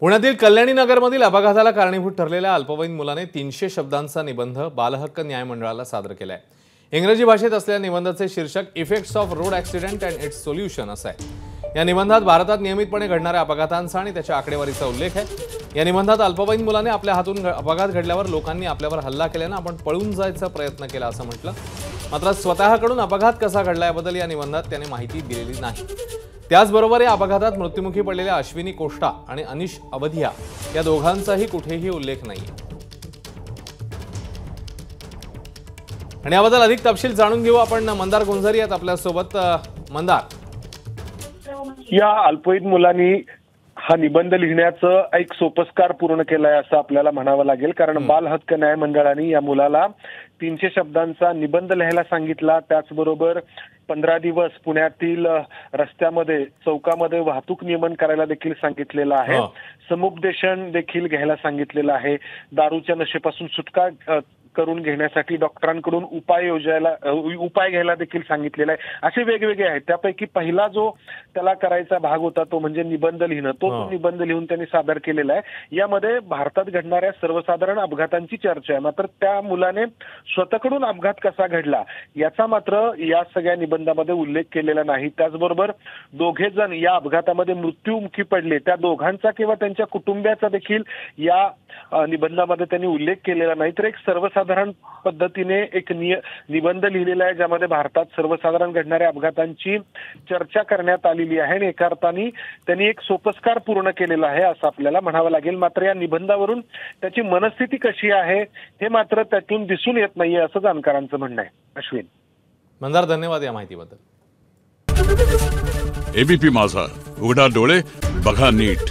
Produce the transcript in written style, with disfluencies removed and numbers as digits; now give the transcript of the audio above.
पुण्यातील कल्याणी नगरमधील अपघाताला कारणीभूत ठरलेल्या अल्पवयीन मुलाने 300 शब्दांचा निबंध बालहक्क न्याय मंडळाला सादर केलाय। इंग्रजी भाषेत असलेल्या निबंधाचे शीर्षक effects of road accident and it's solution असं आहे। या निबंधात भारतात नियमितपणे घडणाऱ्या अपघातांचा आणि त्याच्या आकडेवारीचा उल्लेख आहे। या निबंधात अल्पवयीन मुलाने आपल्या हातून अपघात घडल्यावर लोकांनी आपल्यावर हल्ला केल्याने आपण पळून जायचा प्रयत्न केला असं म्हटलं। मात्र स्वतःकडून अपघात कसा घडला याबद्दल या निबंधात त्याने माहिती दिलेली नाही। त्याचबरोबर या अपघातात मृत्युमुखी पडलेल्या अश्विनी कोष्टा आणि अनिश अवधिया या दोघांचाही कुठेही उल्लेख नाही। आणि याबद्दल अधिक तपशील जाणून घेऊ आपण। मंदार गुंजारी आहेत आपल्या सोबत। मंदार, या अल्पवयीन मुलांनी हा निबंध लिहिण्याचं एक सोपस्कार पूर्ण केलाय असं आपल्याला म्हणावं लागेल, कारण बाल हक्क न्याय मंडळाने या मुलाला 300 शब्दांचा निबंध लिहायला सांगितला। त्याचबरोबर 15 दिवस पुण्यातील रस्त्यामध्ये चौकामध्ये वाहतूक नियमन करायला देखील सांगितलेलं आहे। समुपदेशन देखील घ्यायला सांगितलेलं आहे। दारूच्या नशेपासून सुटका करून घेण्यासाठी डॉक्टरांकडून उपाय घ्यायला देखील सांगितलेला आहे। असे वेगवेगळे आहेत। त्यापैकी पहिला जो त्याला करायचा भाग होता तो म्हणजे निबंध लिहिणं। तो निबंध लिहून त्यांनी सादर केलेला आहे। यामध्ये भारतात घडणाऱ्या सर्वसाधारण अपघातांची चर्चा आहे। मात्र त्या मुलाने स्वतःकडून अपघात कसा घडला याचा मात्र या सगळ्या निबंधामध्ये उल्लेख केलेला नाही। त्याचबरोबर दोघे जण या अपघातामध्ये मृत्युमुखी पडले त्या दोघांचा किंवा त्यांच्या कुटुंबियाचा देखील या निबंधामध्ये त्यांनी उल्लेख केलेला नाही। तर एक सर्वसाधारण पद्धतीने एक निबंध लिहिलेला आहे ज्यामध्ये भारतात सर्वसाधारण घडणाऱ्या अपघातांची चर्चा करण्यात आलेली आहे आणि एका अर्थाने त्यांनी एक सोपस्कार पूर्ण केलेला आहे असं आपल्याला म्हणावं लागेल। मात्र या निबंधावरून त्याची मनस्थिती कशी आहे हे मात्र त्यातून दिसून येत नाहीये असं जाणकारांचं म्हणणं आहे। अश्विन, मंदार, धन्यवाद या माहितीबद्दल। एबीपी माझा, उघडा डोळे बघा नीट।